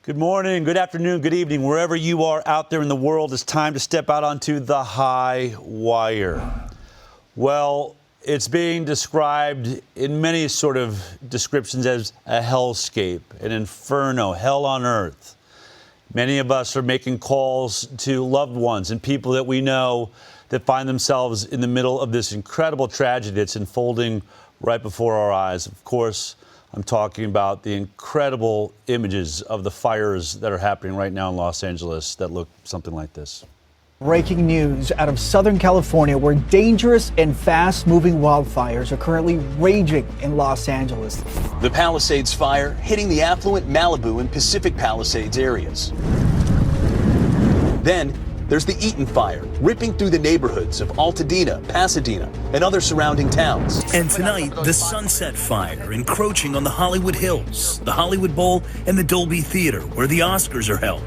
Good morning, good afternoon, good evening, wherever you are out there in the world. It's time to step out onto the high wire. Well, it's being described in many sort of descriptions as a hellscape, an inferno, hell on earth. Many of us are making calls to loved ones and people that we know that find themselves in the middle of this incredible tragedy that's unfolding right before our eyes. Of course, I'm talking about the incredible images of the fires that are happening right now in Los Angeles that look something like this. Breaking news out of Southern California, where dangerous and fast-moving wildfires are currently raging in Los Angeles. The Palisades fire hitting the affluent Malibu and Pacific Palisades areas. Then there's the Eaton fire, ripping through the neighborhoods of Altadena, Pasadena, and other surrounding towns. And tonight, the Sunset Fire encroaching on the Hollywood Hills, the Hollywood Bowl, and the Dolby Theater, where the Oscars are held.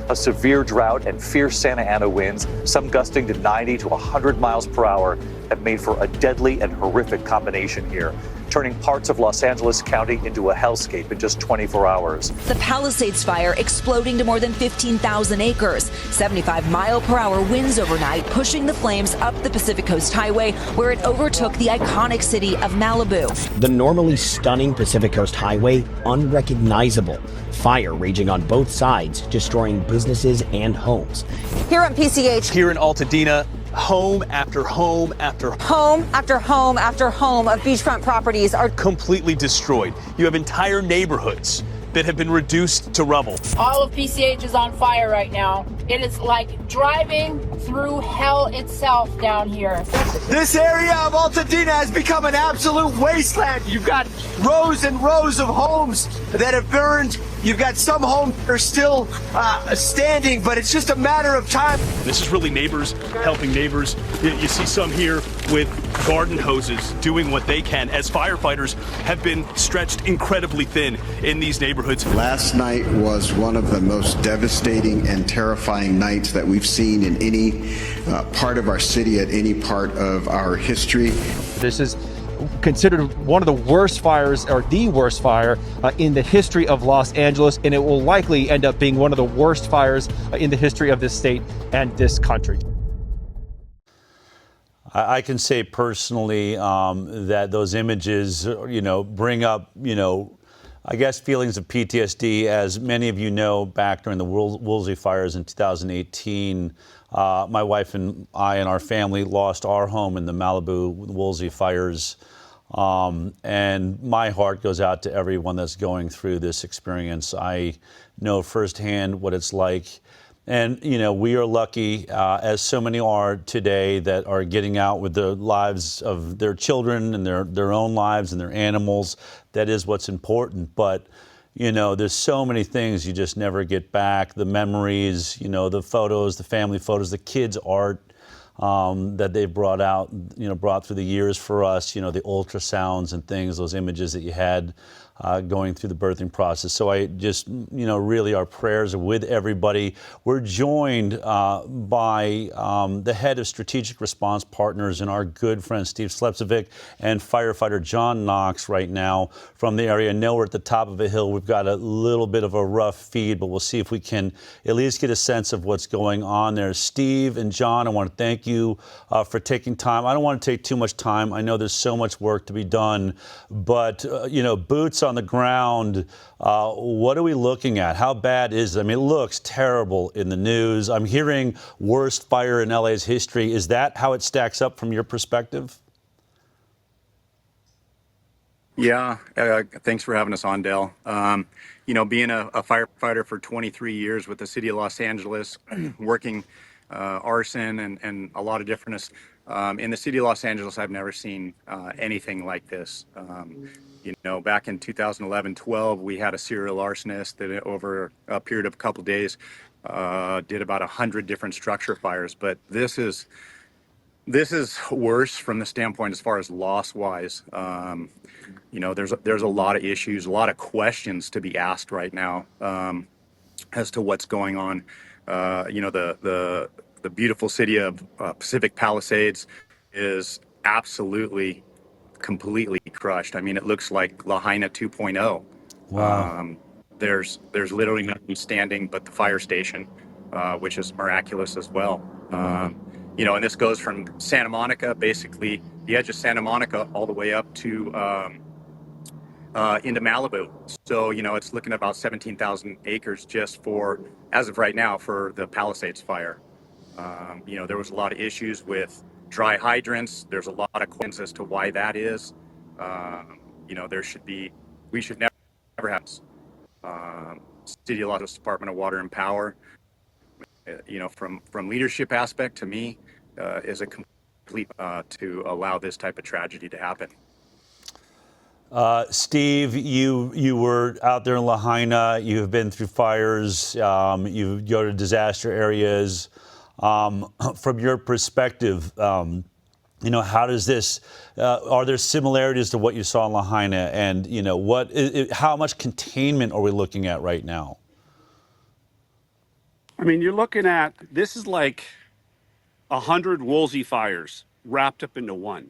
A severe drought and fierce Santa Ana winds, some gusting to 90 to 100 miles per hour, have made for a deadly and horrific combination here, turning parts of Los Angeles County into a hellscape in just 24 hours. The Palisades fire exploding to more than 15,000 acres. 75-mile-per-hour winds overnight, pushing the flames up the Pacific Coast Highway, where it overtook the iconic city of Malibu. The normally stunning Pacific Coast Highway, unrecognizable. Fire raging on both sides, destroying businesses and homes. Here on PCH. Here in Altadena, home after home after home after home after home of beachfront properties are completely destroyed. You have entire neighborhoods that have been reduced to rubble. All of PCH is on fire right now. It is like driving through hell itself down here. This area of Altadena has become an absolute wasteland. You've got rows and rows of homes that have burned. You've got some homes that are still standing, but it's just a matter of time. This is really neighbors helping neighbors. You see some here with garden hoses doing what they can as firefighters have been stretched incredibly thin in these neighborhoods. Last night was one of the most devastating and terrifying nights that we've seen in any part of our city at any part of our history. This is considered one of the worst fires, or the worst fire in the history of Los Angeles, and it will likely end up being one of the worst fires in the history of this state and this country. I can say personally that those images, bring up, I guess feelings of PTSD. As many of you know, back during the Woolsey fires in 2018, my wife and I and our family lost our home in the Malibu Woolsey fires. And my heart goes out to everyone that's going through this experience. I know firsthand what it's like. And, we are lucky, as so many are today, that are getting out with the lives of their children and their own lives and their animals. That is what's important. But, there's so many things you just never get back. The memories, the photos, the family photos, the kids' art that they've brought out, brought through the years for us, the ultrasounds and things, those images that you had going through the birthing process. So I just, really our prayers are with everybody. We're joined by the head of Strategic Response Partners and our good friend Steve Slepcevic and firefighter John Knox right now from the area. I know we're at the top of a hill. We've got a little bit of a rough feed, but we'll see if we can at least get a sense of what's going on there. Steve and John, I want to thank you for taking time. I don't want to take too much time. I know there's so much work to be done, but, boots on the ground, what are we looking at? How bad is it? I mean, it looks terrible in the news. I'm hearing worst fire in LA's history. Is that how it stacks up from your perspective? Yeah, thanks for having us on, Dale. Being a firefighter for 23 years with the city of Los Angeles, working arson and a lot of different, in the city of Los Angeles, I've never seen anything like this. Back in 2011-12, we had a serial arsonist that over a period of a couple of days did about 100 different structure fires. But this is worse from the standpoint as far as loss-wise. There's a lot of issues, a lot of questions to be asked right now as to what's going on. The beautiful city of Pacific Palisades is completely crushed. I mean, it looks like Lahaina 2.0. Wow. there's literally nothing standing but the fire station, which is miraculous as well. And this goes from Santa Monica, basically the edge of Santa Monica, all the way up to into Malibu. So it's looking at about 17,000 acres just for, as of right now, for the Palisades fire. There was a lot of issues with dry hydrants. There's a lot of questions as to why that is. We should never have City of Los Angeles Department of Water and Power. From leadership aspect to me, is a complete to allow this type of tragedy to happen. Steve, you were out there in Lahaina. You have been through fires. You go to disaster areas. From your perspective, how does this? Are there similarities to what you saw in Lahaina? And how much containment are we looking at right now? I mean, you're looking at, this is like 100 Woolsey fires wrapped up into one.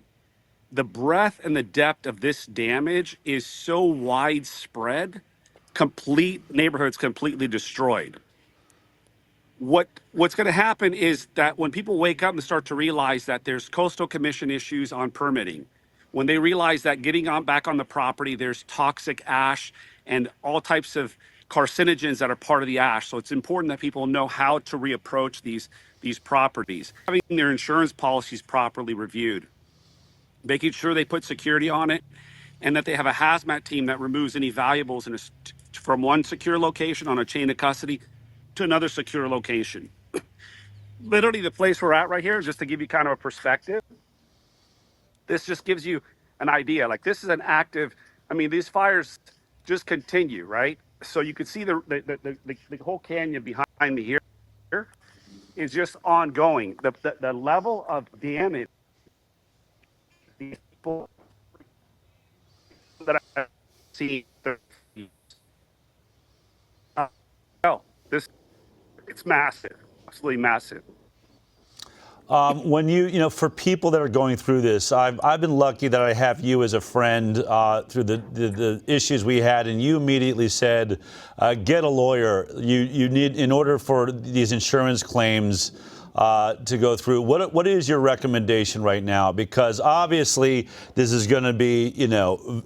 The breadth and the depth of this damage is so widespread, complete neighborhoods completely destroyed. What's going to happen is that when people wake up and start to realize that there's coastal commission issues on permitting, when they realize that getting back on the property, there's toxic ash and all types of carcinogens that are part of the ash. So it's important that people know how to reapproach these properties, having their insurance policies properly reviewed, making sure they put security on it, and that they have a hazmat team that removes any valuables from one secure location on a chain of custody to another secure location. Literally the place we're at right here, just to give you kind of a perspective, this just gives you an idea. Like, this is an active, these fires just continue, right? So you can see the whole canyon behind me here is just ongoing. The level of damage these people that I've seen, it's massive, absolutely massive. When for people that are going through this, I've been lucky that I have you as a friend through the issues we had, and you immediately said, get a lawyer. You need, in order for these insurance claims to go through. What is your recommendation right now? Because obviously this is going to be,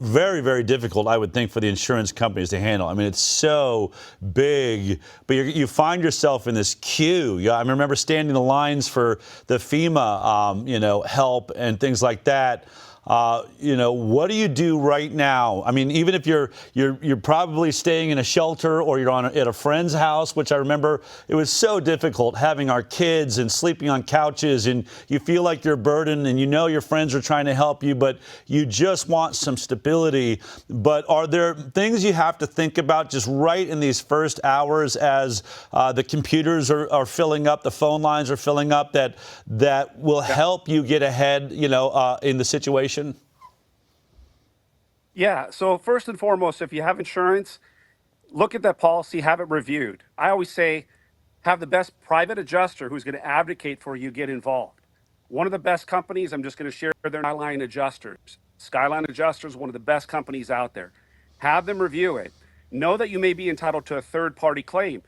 very, very difficult, I would think, for the insurance companies to handle. I mean, it's so big, but you find yourself in this queue. Yeah, I remember standing in the lines for the FEMA, help and things like that. What do you do right now? I mean, even if you're probably staying in a shelter or you're at a friend's house, which I remember it was so difficult having our kids and sleeping on couches, and you feel like you're burdened, and your friends are trying to help you, but you just want some stability. But are there things you have to think about just right in these first hours as the computers are filling up, the phone lines are filling up, that will help you get ahead, in the situation? Yeah, so first and foremost, if you have insurance, look at that policy, have it reviewed. I always say, have the best private adjuster who's going to advocate for you get involved. One of the best companies, I'm just going to share their Skyline Adjusters. Skyline Adjusters, one of the best companies out there. Have them review it. Know that you may be entitled to a third-party claim,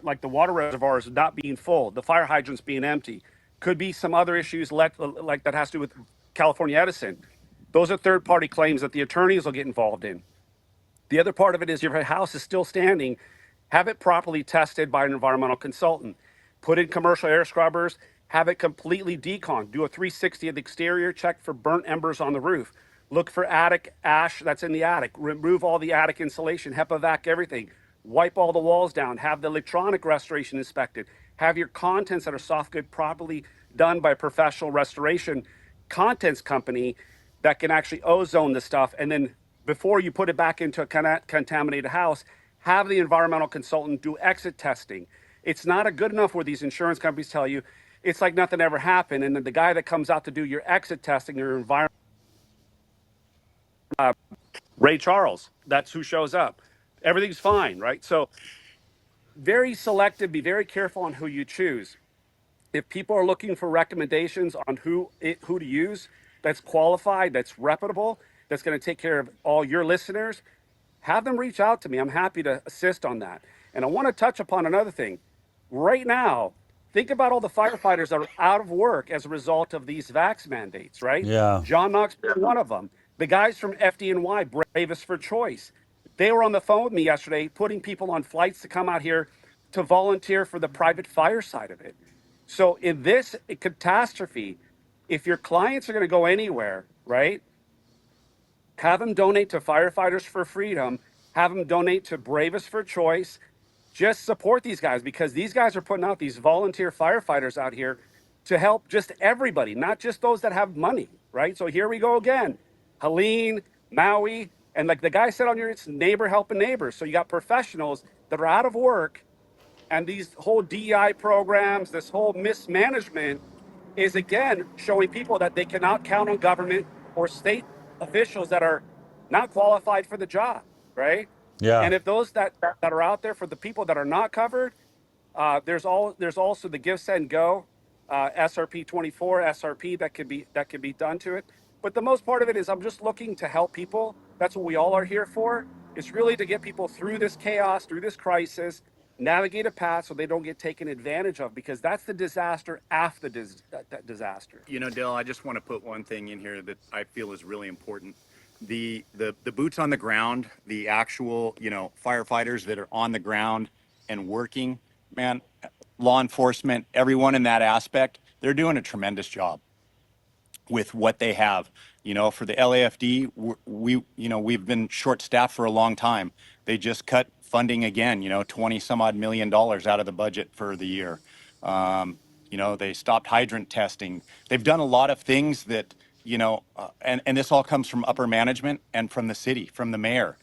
like the water reservoirs not being full, the fire hydrants being empty. Could be some other issues like that has to do with California Edison. Those are third-party claims that the attorneys will get involved in. The other part of it is, if your house is still standing, have it properly tested by an environmental consultant. Put in commercial air scrubbers, have it completely decon. Do a 360 of the exterior, check for burnt embers on the roof. Look for attic ash that's in the attic. Remove all the attic insulation, HEPA vac everything. Wipe all the walls down. Have the electronic restoration inspected. Have your contents that are soft good properly done by a professional restoration contents company that can actually ozone the stuff. And then before you put it back into a contaminated house, have the environmental consultant do exit testing. It's not a good enough where these insurance companies tell you it's like nothing ever happened. And then the guy that comes out to do your exit testing, your environment, Ray Charles, that's who shows up. Everything's fine, right? So very selective, be very careful on who you choose. If people are looking for recommendations on who to use, that's qualified, that's reputable, that's going to take care of all your listeners, have them reach out to me. I'm happy to assist on that. And I want to touch upon another thing. Right now, think about all the firefighters that are out of work as a result of these vax mandates, right? Yeah. John Knox being one of them. The guys from FDNY, Bravest for Choice, they were on the phone with me yesterday, putting people on flights to come out here to volunteer for the private fire side of it. So in this catastrophe, if your clients are going to go anywhere, right, have them donate to Firefighters for Freedom, have them donate to Bravest for Choice. Just support these guys, because these guys are putting out these volunteer firefighters out here to help just everybody, not just those that have money, right? So here we go again. Helene, Maui, and like the guy said on your, it's neighbor helping neighbors. So you got professionals that are out of work, and these whole DEI programs, this whole mismanagement is again showing people that they cannot count on government or state officials that are not qualified for the job, right? Yeah. And if those that are out there for the people that are not covered, there's also the Give, Send, Go, SRP 24, SRP that could be done to it. But the most part of it is I'm just looking to help people. That's what we all are here for. It's really to get people through this chaos, through this crisis, navigate a path so they don't get taken advantage of, because that's the disaster after the disaster. You know, Dale, I just want to put one thing in here that I feel is really important. The boots on the ground, the actual, you know, firefighters that are on the ground and working, man, law enforcement, everyone in that aspect, they're doing a tremendous job with what they have. You know, for the LAFD, we've been short staffed for a long time. They just cut funding again, you know, 20 some odd $1 million out of the budget for the year. You know, they stopped hydrant testing. They've done a lot of things that, you know, and this all comes from upper management and from the city, from the mayor.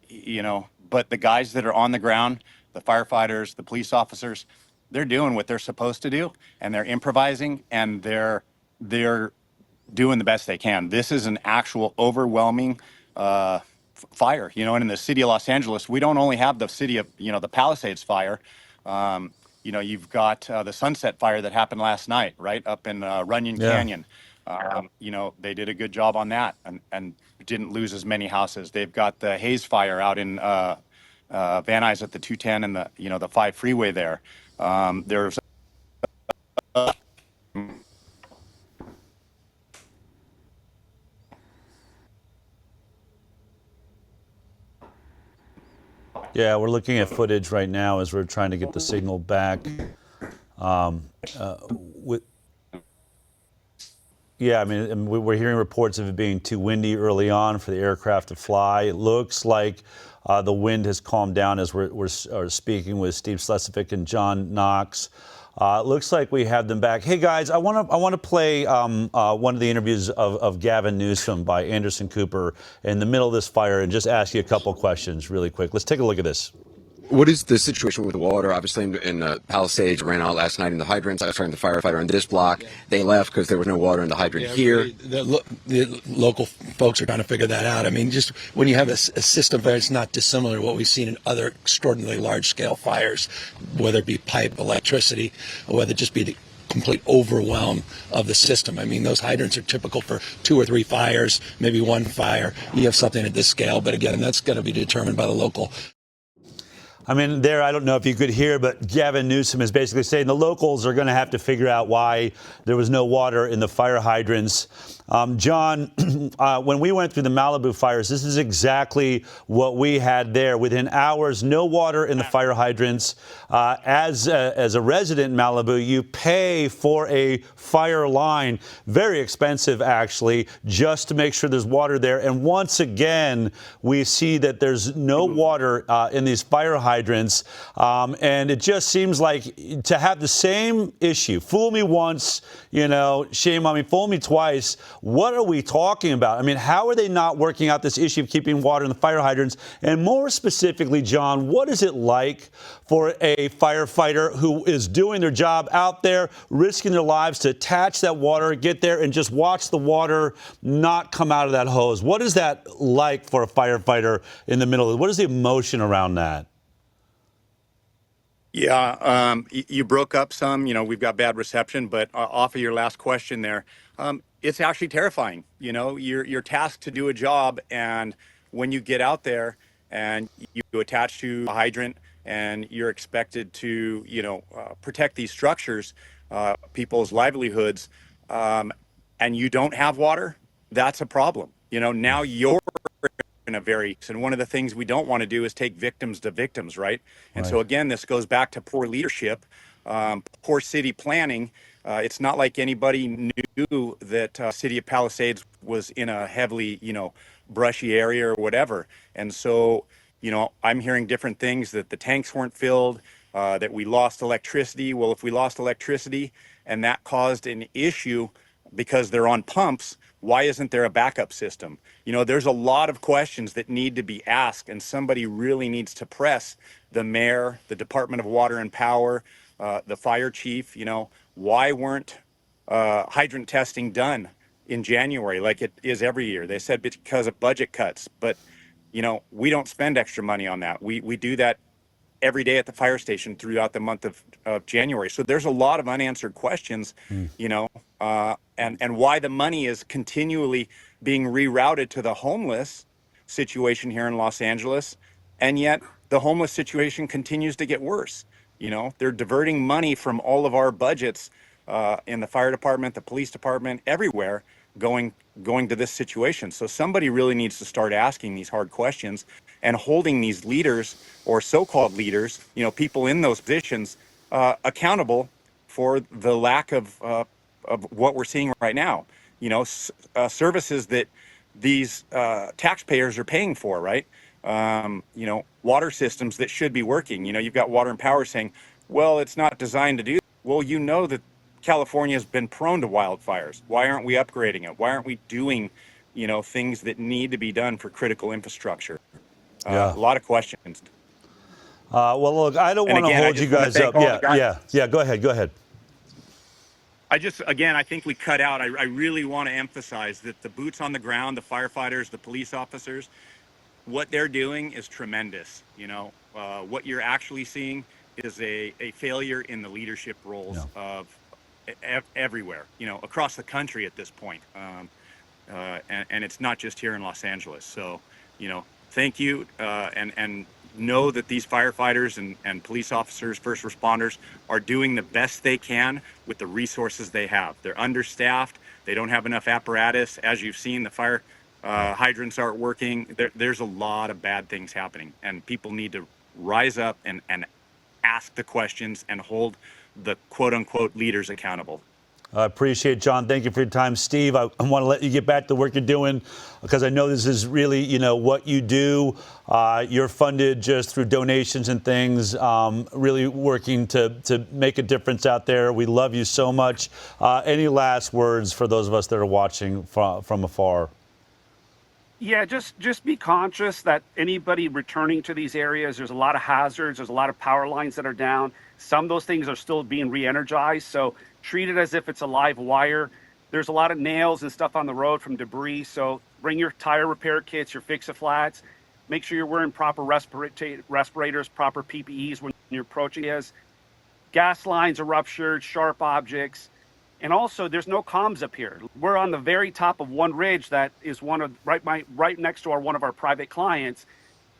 You know, but the guys that are on the ground, the firefighters, the police officers, they're doing what they're supposed to do, and they're improvising, and they're doing the best they can. This is an actual overwhelming fire, you know, and in the city of Los Angeles, we don't only have the city of, you know, the Palisades fire. You know, you've got the Sunset fire that happened last night, right up in Runyon Canyon. You know, they did a good job on that and didn't lose as many houses. They've got the Hayes fire out in Van Nuys at the 210 and the, you know, the 5 freeway there. There's Yeah, we're looking at footage right now as we're trying to get the signal back. Yeah, I mean, we're hearing reports of it being too windy early on for the aircraft to fly. It looks like the wind has calmed down as we're speaking with Steve Slesvig and John Knox. It looks like we have them back. Hey guys, I want to play one of the interviews of Gavin Newsom by Anderson Cooper in the middle of this fire and just ask you a couple questions really quick. Let's take a look at this. What is the situation with the water? Obviously, in Palisades, ran out last night in the hydrants. I was talking to the firefighter on this block. They left because there was no water in the hydrant here. The local folks are trying to figure that out. I mean, just when you have a system that's not dissimilar to what we've seen in other extraordinarily large-scale fires, whether it be pipe, electricity, or whether it just be the complete overwhelm of the system. I mean, those hydrants are typical for 2 or 3 fires, maybe 1 fire. You have something at this scale, but again, that's going to be determined by the local. I mean, there, I don't know if you could hear, but Gavin Newsom is basically saying the locals are going to have to figure out why there was no water in the fire hydrants. John, when we went through the Malibu fires, this is exactly what we had there. Within hours, no water in the fire hydrants. As a resident in Malibu, you pay for a fire line, very expensive actually, just to make sure there's water there. And once again, we see that there's no water in these fire hydrants. And it just seems like to have the same issue, fool me once, you know, shame on me, fool me twice. What are we talking about? I mean, how are they not working out this issue of keeping water in the fire hydrants? And more specifically, John, what is it like for a firefighter who is doing their job out there, risking their lives to attach that water, get there, and just watch the water not come out of that hose? What is that like for a firefighter in the middle of it? What is the emotion around that? Yeah, you broke up some, you know, we've got bad reception, but off of your last question there, it's actually terrifying. You know, you're tasked to do a job, and when you get out there and you attach to a hydrant and you're expected to, protect these structures, people's livelihoods, and you don't have water, that's a problem. Now you're in a and one of the things we don't want to do is take victims to victims, right? And so again, this goes back to poor leadership, poor city planning. It's not like anybody knew that city of Palisades was in a heavily, brushy area or whatever. And so, I'm hearing different things, that the tanks weren't filled, that we lost electricity. Well, if we lost electricity and that caused an issue because they're on pumps, why isn't there a backup system? There's a lot of questions that need to be asked, and somebody really needs to press the mayor, the Department of Water and Power, the fire chief. Why weren't hydrant testing done in January like it is every year? They said because of budget cuts, but we don't spend extra money on that. We do that every day at the fire station throughout the month of January. So there's a lot of unanswered questions, and why the money is continually being rerouted to the homeless situation here in Los Angeles. And yet the homeless situation continues to get worse. They're diverting money from all of our budgets in the fire department, the police department, everywhere, going to this situation. So somebody really needs to start asking these hard questions and holding these leaders, or so-called leaders, people in those positions, accountable for the lack of what we're seeing right now. Services that these taxpayers are paying for, right? Water systems that should be working. You've got Water and Power saying, well, it's not designed to do that. Well, that California has been prone to wildfires. Why aren't we upgrading it? Why aren't we doing, things that need to be done for critical infrastructure? A lot of questions. Well, look, I don't want to hold you guys up. Yeah. Go ahead. I think we cut out. I really want to emphasize that the boots on the ground, the firefighters, the police officers, what they're doing is tremendous. What you're actually seeing is a failure in the leadership roles of everywhere, across the country at this point. And it's not just here in Los Angeles. So, thank you, and know that these firefighters and police officers, first responders, are doing the best they can with the resources they have. They're understaffed. They don't have enough apparatus. As you've seen, the fire hydrants aren't working. There's a lot of bad things happening, and people need to rise up and ask the questions and hold the quote-unquote leaders accountable. I appreciate it, John. Thank you for your time. Steve, I want to let you get back to the work you're doing, because I know this is really, what you do. You're funded just through donations and things, really working to make a difference out there. We love you so much. Any last words for those of us that are watching from afar? Yeah, just be conscious that anybody returning to these areas, there's a lot of hazards, there's a lot of power lines that are down. Some of those things are still being re-energized, so treat it as if it's a live wire. There's a lot of nails and stuff on the road from debris, so bring your tire repair kits, your fix-a-flats. Make sure you're wearing proper respirators, proper PPEs when you're approaching us. Gas lines are ruptured, sharp objects. And also, there's no comms up here. We're on the very top of one ridge that is right next to one of our private clients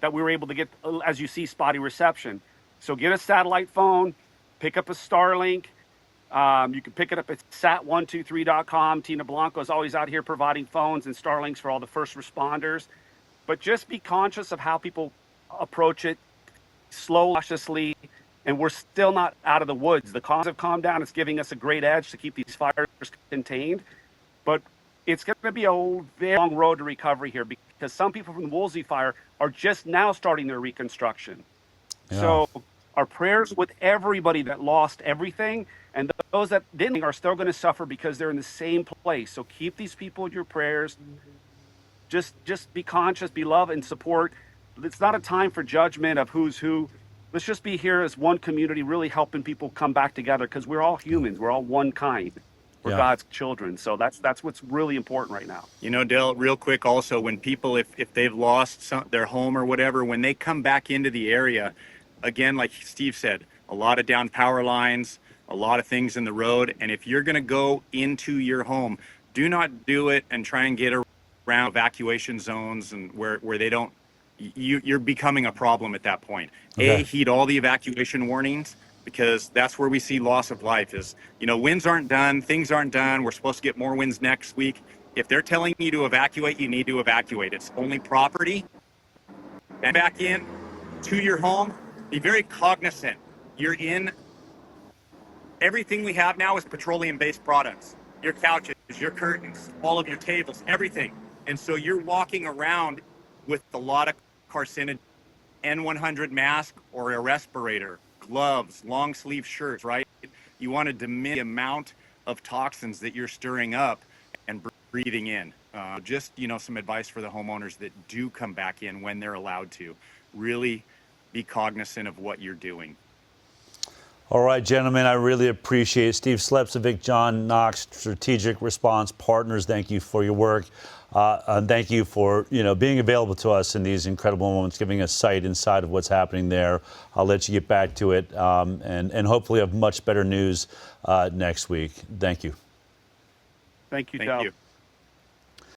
that we were able to get, as you see, spotty reception. So get a satellite phone, pick up a Starlink. You can pick it up at sat123.com. Tina Blanco is always out here providing phones and Starlinks for all the first responders. But just be conscious of how people approach it, slow, cautiously. And we're still not out of the woods. The cause have calmed down. It's giving us a great edge to keep these fires contained. But it's going to be a very long road to recovery here, because some people from the Woolsey fire are just now starting their reconstruction. Yeah. So our prayers with everybody that lost everything, and those that didn't are still going to suffer because they're in the same place. So keep these people in your prayers. Just be conscious, be love and support. It's not a time for judgment of who's who. Let's just be here as one community, really helping people come back together, because we're all humans. We're all one kind. We're God's children. So that's what's really important right now. Dale, real quick also, when people, if they've lost their home or whatever, when they come back into the area, again, like Steve said, a lot of down power lines, a lot of things in the road. And if you're going to go into your home, do not do it and try and get around evacuation zones and where they don't, you're becoming a problem at that point. Okay. Heed all the evacuation warnings, because that's where we see loss of life is, winds aren't done, things aren't done. We're supposed to get more winds next week. If they're telling you to evacuate, you need to evacuate. It's only property. And back in to your home, be very cognizant. You're in, everything we have now is petroleum-based products. Your couches, your curtains, all of your tables, everything. And so you're walking around with a lot of carcinogen, N100 mask or a respirator, gloves, long sleeve shirts, right? You want to diminish the amount of toxins that you're stirring up and breathing in. Just, some advice for the homeowners that do come back in when they're allowed to. Really be cognizant of what you're doing. All right, gentlemen, I really appreciate it. Steve Slepcevic, John Knox, Strategic Response Partners, thank you for your work. And thank you for, being available to us in these incredible moments, giving us sight inside of what's happening there. I'll let you get back to it and hopefully have much better news next week. Thank you. Thank you, Thank Del. you.